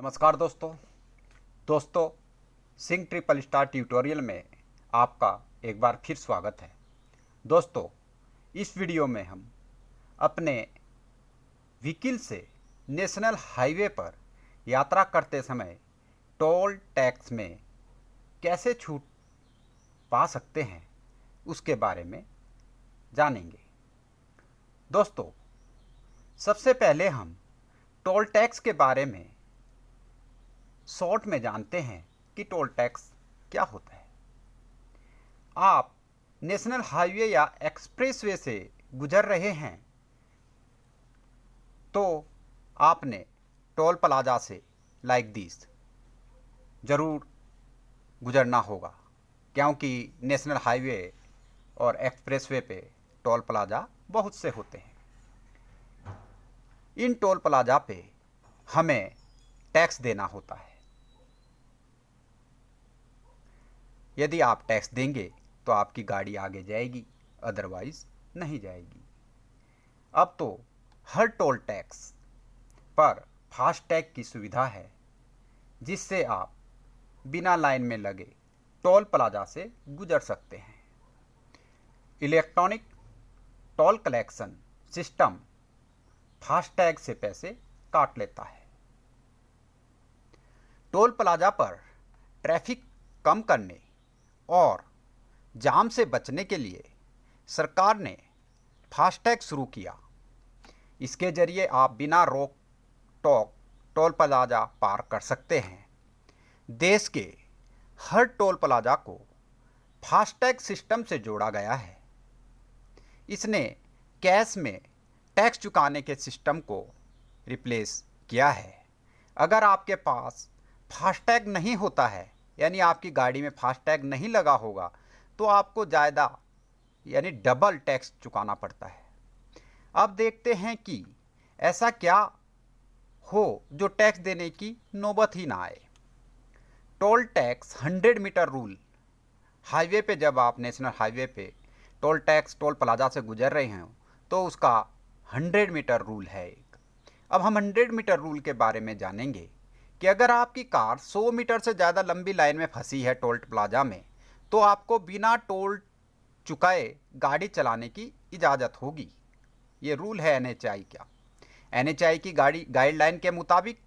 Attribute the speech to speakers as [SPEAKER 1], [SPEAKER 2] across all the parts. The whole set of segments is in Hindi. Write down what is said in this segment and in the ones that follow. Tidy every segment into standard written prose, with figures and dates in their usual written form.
[SPEAKER 1] नमस्कार दोस्तों सिंह ट्रिपल स्टार ट्यूटोरियल में आपका एक बार फिर स्वागत है। दोस्तों, इस वीडियो में हम अपने व्हीकल से नेशनल हाईवे पर यात्रा करते समय टोल टैक्स में कैसे छूट पा सकते हैं उसके बारे में जानेंगे। दोस्तों, सबसे पहले हम टोल टैक्स के बारे में शॉर्ट में जानते हैं कि टोल टैक्स क्या होता है। आप नेशनल हाईवे या एक्सप्रेसवे से गुजर रहे हैं तो आपने टोल प्लाजा से लाइक दिस ज़रूर गुजरना होगा, क्योंकि नेशनल हाईवे और एक्सप्रेसवे पे टोल प्लाजा बहुत से होते हैं। इन टोल प्लाजा पे हमें टैक्स देना होता है। यदि आप टैक्स देंगे तो आपकी गाड़ी आगे जाएगी, अदरवाइज नहीं जाएगी। अब तो हर टोल टैक्स पर फास्टैग की सुविधा है, जिससे आप बिना लाइन में लगे टोल प्लाजा से गुजर सकते हैं। Electronic toll collection system FASTag से पैसे काट लेता है। टोल प्लाजा पर ट्रैफिक कम करने और जाम से बचने के लिए सरकार ने फास्टैग शुरू किया। इसके जरिए आप बिना रोक टोक टोल प्लाजा पार कर सकते हैं। देश के हर टोल प्लाजा को फास्टैग सिस्टम से जोड़ा गया है। इसने कैश में टैक्स चुकाने के सिस्टम को रिप्लेस किया है। अगर आपके पास फास्टैग नहीं होता है, यानी आपकी गाड़ी में फास्टैग नहीं लगा होगा, तो आपको ज़्यादा यानी डबल टैक्स चुकाना पड़ता है। अब देखते हैं कि ऐसा क्या हो जो टैक्स देने की नौबत ही ना आए। Toll tax 100 meter rule. Highway पे जब आप नेशनल हाईवे पे टोल प्लाजा से गुजर रहे हैं तो उसका 100 मीटर रूल है एक। अब हम 100 मीटर रूल के बारे में जानेंगे कि अगर आपकी कार 100 मीटर से ज़्यादा लंबी लाइन में फंसी है टोल प्लाजा में, तो आपको बिना टोल चुकाए गाड़ी चलाने की इजाज़त होगी। ये रूल है NHAI का। NHAI की गाइडलाइन के मुताबिक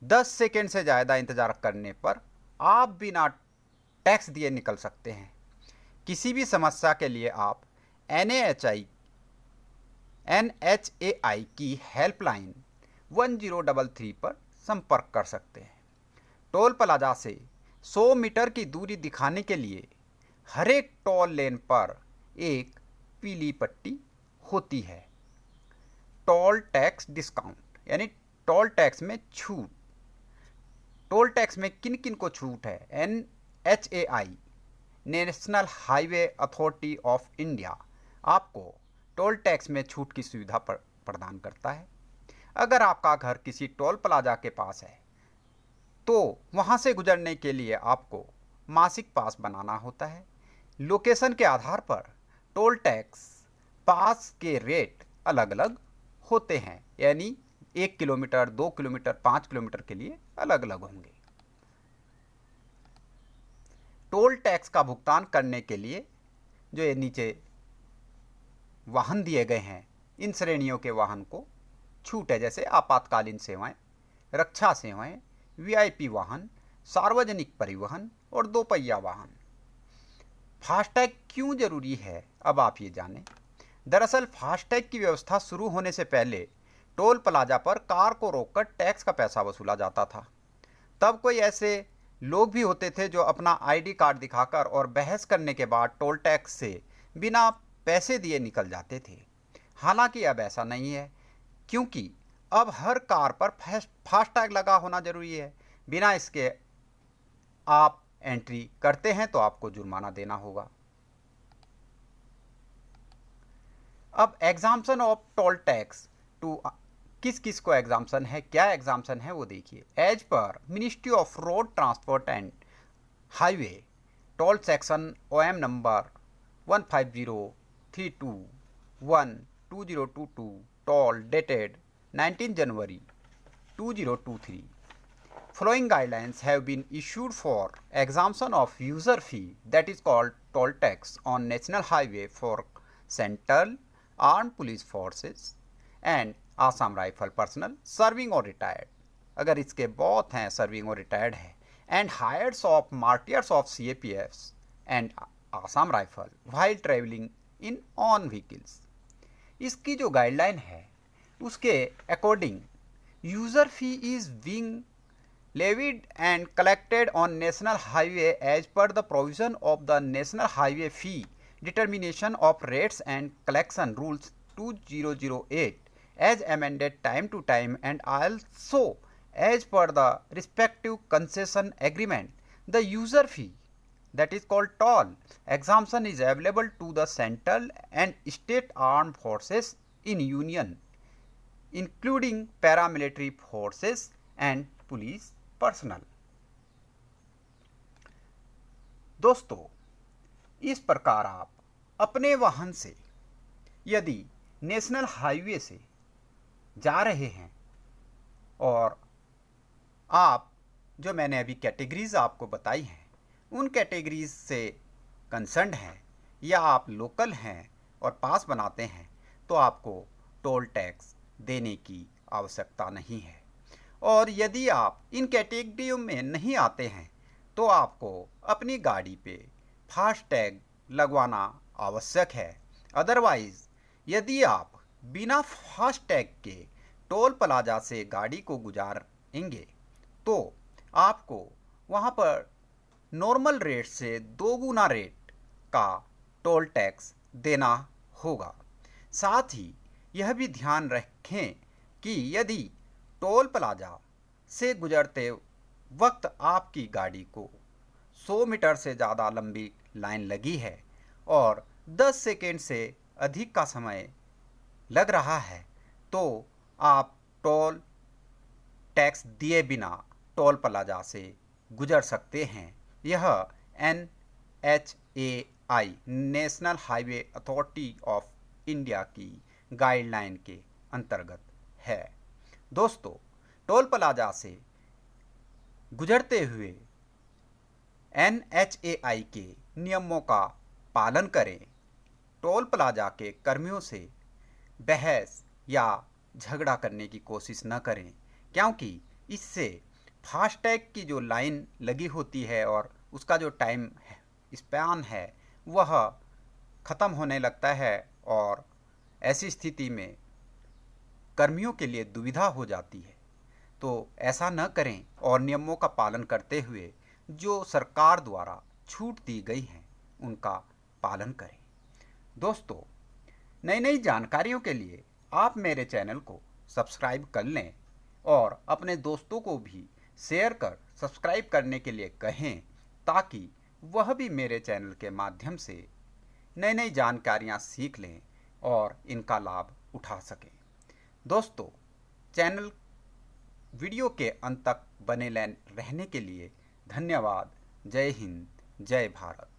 [SPEAKER 1] 10 सेकेंड से ज़्यादा इंतज़ार करने पर आप बिना टैक्स दिए निकल सकते हैं। किसी भी समस्या के लिए आप NHAI की हेल्पलाइन 1033 पर संपर्क कर सकते हैं। टोल प्लाजा से 100 मीटर की दूरी दिखाने के लिए हर एक टोल लेन पर एक पीली पट्टी होती है। टोल टैक्स डिस्काउंट यानी टोल टैक्स में छूट। टोल टैक्स में किन किन को छूट है? NHAI national highway authority of India आपको टोल टैक्स में छूट की सुविधा प्रदान करता है। अगर आपका घर किसी टोल प्लाजा के पास है तो वहाँ से गुजरने के लिए आपको मासिक पास बनाना होता है। लोकेशन के आधार पर टोल टैक्स पास के रेट अलग अलग होते हैं, यानी 1 किलोमीटर, 2 किलोमीटर, 5 किलोमीटर के लिए अलग अलग होंगे। टोल टैक्स का भुगतान करने के लिए जो ये नीचे वाहन दिए गए हैं, इन श्रेणियों के वाहन को छूट है, जैसे आपातकालीन सेवाएं, रक्षा सेवाएं, VIP वाहन, सार्वजनिक परिवहन और 2 पहिया वाहन। फास्टैग क्यों जरूरी है, अब आप ये जानें। दरअसल फास्टैग की व्यवस्था शुरू होने से पहले टोल प्लाजा पर कार को रोककर टैक्स का पैसा वसूला जाता था। तब कोई ऐसे लोग भी होते थे जो अपना ID कार्ड दिखाकर और बहस करने के बाद टोल टैक्स से बिना पैसे दिए निकल जाते थे। हालांकि अब ऐसा नहीं है, क्योंकि अब हर कार पर फास्टैग लगा होना जरूरी है। बिना इसके आप एंट्री करते हैं तो आपको जुर्माना देना होगा। अब exemption of toll tax to किस किस को एग्जाम्पशन है, क्या एग्जाम्पशन है वो देखिए। As per ministry of road transport and highway toll section OM number 15032/2022 toll dated 19 January 2023 Following guidelines have been issued for exemption of user fee, that is called toll tax, on national highway for Central Armed Police Forces and Assam Rifle personnel serving or retired. अगर इसके बहुत हैं सर्विंग और रिटायर्ड है, and heirs of martyrs of CAPFs and Assam rifle while travelling in on vehicles. इसकी जो गाइडलाइन है उसके according user fee is being levied and collected on national highway as per the provision of the National Highway Fee Determination of Rates and Collection Rules 2008 as amended time to time, and also as per the respective concession agreement. The user fee, that is called toll exemption, is available to the central and state armed forces in union, including paramilitary forces and police personal. दोस्तों, इस प्रकार आप अपने वाहन से यदि नेशनल हाईवे से जा रहे हैं और आप जो मैंने अभी कैटेगरीज आपको बताई हैं उन कैटेगरीज से कंसर्न हैं या आप लोकल हैं और पास बनाते हैं, तो आपको टोल टैक्स देने की आवश्यकता नहीं है। और यदि आप इन कैटेगरियों में नहीं आते हैं तो आपको अपनी गाड़ी पे फास्टैग लगवाना आवश्यक है। अदरवाइज़ यदि आप बिना फास्टैग के टोल प्लाजा से गाड़ी को गुजारेंगे तो आपको वहाँ पर नॉर्मल रेट से 2 गुना रेट का टोल टैक्स देना होगा। साथ ही यह भी ध्यान रखें कि यदि टोल प्लाजा से गुजरते वक्त आपकी गाड़ी को 100 मीटर से ज़्यादा लंबी लाइन लगी है और 10 सेकेंड से अधिक का समय लग रहा है तो आप टोल टैक्स दिए बिना टोल प्लाजा से गुजर सकते हैं। यह NHAI national highway authority of India की गाइडलाइन के अंतर्गत है। दोस्तों, टोल प्लाजा से गुजरते हुए NHAI के नियमों का पालन करें। टोल प्लाजा के कर्मियों से बहस या झगड़ा करने की कोशिश न करें, क्योंकि इससे फास्टैग की जो लाइन लगी होती है और उसका जो टाइम स्पैन है वह ख़त्म होने लगता है और ऐसी स्थिति में कर्मियों के लिए दुविधा हो जाती है। तो ऐसा न करें और नियमों का पालन करते हुए जो सरकार द्वारा छूट दी गई हैं उनका पालन करें। दोस्तों, नई नई जानकारियों के लिए आप मेरे चैनल को सब्सक्राइब कर लें और अपने दोस्तों को भी शेयर कर सब्सक्राइब करने के लिए कहें, ताकि वह भी मेरे चैनल के माध्यम से नई नई जानकारियाँ सीख लें और इनका लाभ उठा सकें। दोस्तों, चैनल वीडियो के अंत तक बने रहने के लिए धन्यवाद। जय हिंद, जय भारत।